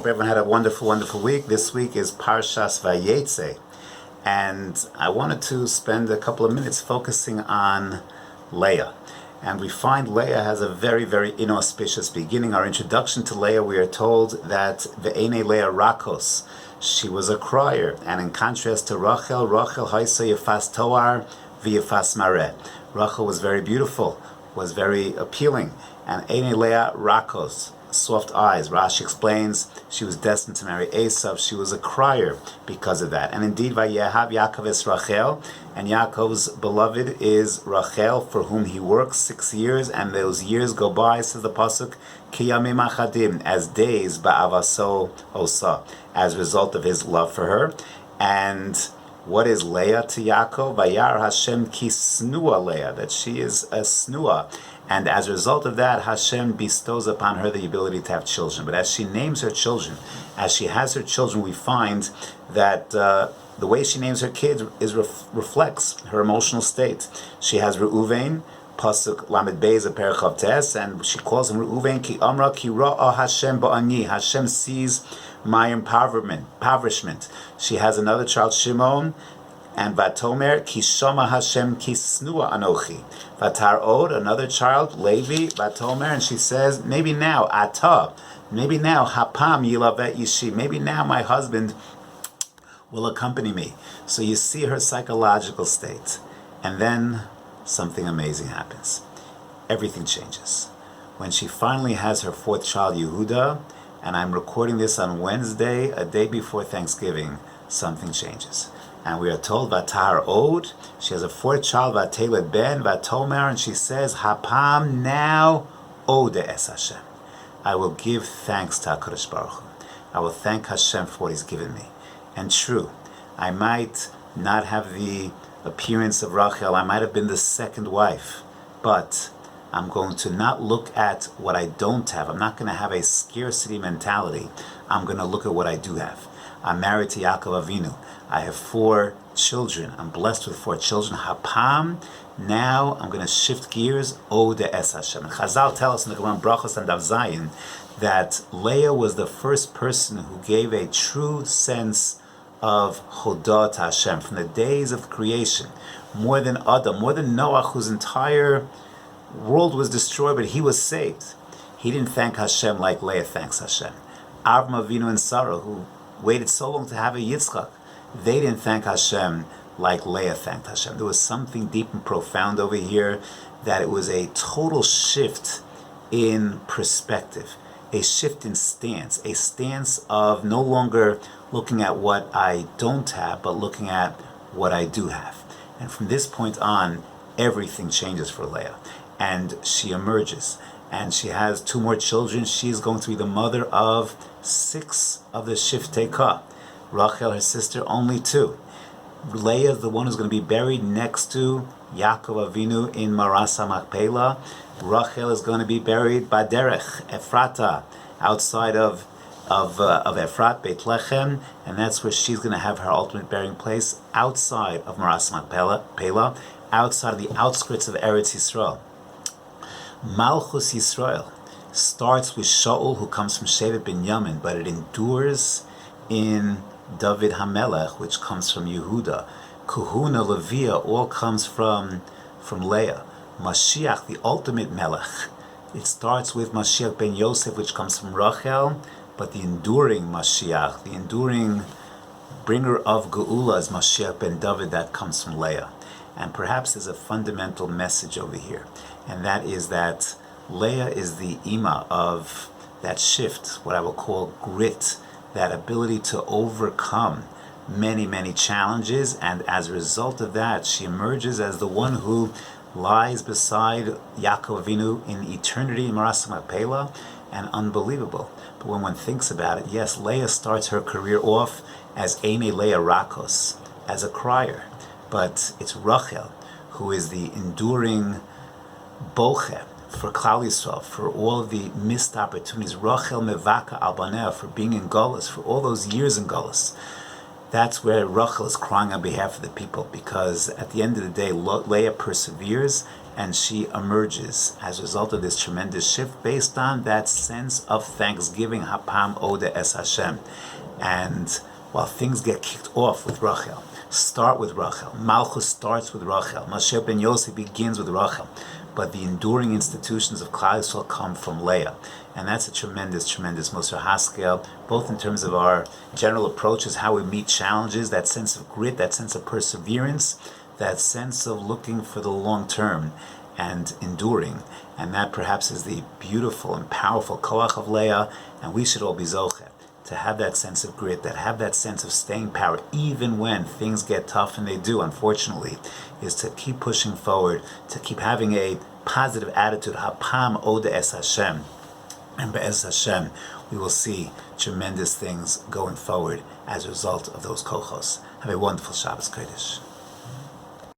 Hope everyone had a wonderful, wonderful week. This week is Parshas Vayetze, and I wanted to spend a couple of minutes focusing on Leah. And we find Leah has a very, very inauspicious beginning. Our introduction to Leah, we are told that Ve'ene Leah Rakos, she was a crier. And in contrast to Rachel haisa yefas toar v'yefas mareh. Rachel was very beautiful, was very appealing. And Eine Leah Rakos, soft eyes. Rashi explains she was destined to marry Esav. She was a crier because of that. And indeed, Vayehav Yaakov es Rachel, and Yaakov's beloved is Rachel, for whom he works 6 years, and those years go by, says the pasuk, Kiyamim achadim, as days ba'avaso osa, as a result of his love for her. And what is Leah to Yaakov? Vayar Hashem ki snua Leah, that she is a snua. And as a result of that, Hashem bestows upon her the ability to have children. But as she names her children, as she has her children, we find that the way she names her kids reflects her emotional state. She has Reuven, pasuk lamed beis perek chav tes, and she calls him Reuven ki amra ki ra'a Hashem ba'ani. Hashem sees my impoverishment. She has another child, Shimon, and Vatomer ki shama Hashem ki snua anochi. Vatar od, another child, Levi, Vatomer, and she says, maybe now, Ata, maybe now, Hapam yilavet yishi, maybe now my husband will accompany me. So you see her psychological state. And then something amazing happens. Everything changes. When she finally has her fourth child, Yehuda, and I'm recording this on Wednesday, a day before Thanksgiving, something changes. And we are told, Vatar Od, she has a fourth child, Vateled Ben, Vatomer, and she says, Hapam now Ode es Hashem. I will give thanks to HaKadosh Baruch Hu. I will thank Hashem for what He's given me. And true, I might not have the appearance of Rachel, I might have been the second wife, but I'm going to not look at what I don't have. I'm not going to have a scarcity mentality. I'm going to look at what I do have. I'm married to Yaakov Avinu. I have 4 children. I'm blessed with 4 children. Hapam, now I'm going to shift gears. Ode es Hashem. And Chazal tell us in the Gemara Brachos and Dav Zayin that Leah was the first person who gave a true sense of Chodah to Hashem from the days of creation. More than Adam, more than Noah, whose entire world was destroyed, but he was saved. He didn't thank Hashem like Leah thanks Hashem. Avraham Avinu and Sarah, who waited so long to have a Yitzchak, they didn't thank Hashem like Leah thanked Hashem. There was something deep and profound over here, that it was a total shift in perspective, a shift in stance, a stance of no longer looking at what I don't have, but looking at what I do have. And from this point on, everything changes for Leah. And she emerges, and she has 2 more children. She's going to be the mother of 6 of the Shiftei Ka. Rachel, her sister, only 2. Leah is the one who's going to be buried next to Yaakov Avinu in Marasa Machpelah. Rachel is going to be buried Baderech, Ephrata, outside of Ephrat, Beit Lechem, and that's where she's going to have her ultimate burying place, outside of Marasa Machpelah, outside of the outskirts of Eretz Yisrael. Malchus Yisrael starts with Shaul, who comes from Shevet Binyamin, but it endures in David HaMelech, which comes from Yehuda. Kuhuna, Leviah, all comes from Leah. Mashiach, the ultimate Melech, it starts with Mashiach ben Yosef, which comes from Rachel, but the enduring Mashiach, the enduring bringer of Geula, is Mashiach ben David, that comes from Leah. And perhaps there's a fundamental message over here, and that is that Leah is the ima of that shift, what I will call grit, that ability to overcome many, many challenges, and as a result of that, she emerges as the one who lies beside Yaakov Avinu in eternity in Marasa Machpelah, and unbelievable. But when one thinks about it, yes, Leah starts her career off as Eine Leah Rakos, as a crier, but it's Rachel who is the enduring boche for Klal Yisrael, for all of the missed opportunities. Rachel mevaka al banea, for being in Gullus, for all those years in Gullus. That's where Rachel is crying on behalf of the people, because at the end of the day, Leah perseveres and she emerges as a result of this tremendous shift based on that sense of thanksgiving, Hapam Oda Es Hashem. And while things get kicked off with Rachel, start with Rachel, Malchus starts with Rachel, Moshe ben Yosef begins with Rachel, but the enduring institutions of Klal Yisrael come from Leah. And that's a tremendous, tremendous Musar Haskel, both in terms of our general approaches, how we meet challenges, that sense of grit, that sense of perseverance, that sense of looking for the long term and enduring. And that perhaps is the beautiful and powerful koach of Leah, and we should all be zochet to have that sense of grit, that have that sense of staying power, even when things get tough, and they do, unfortunately, is to keep pushing forward, to keep having a positive attitude, Hapam Oda Es Hashem. And Be'ez Hashem, we will see tremendous things going forward as a result of those kochos. Have a wonderful Shabbos Kodesh.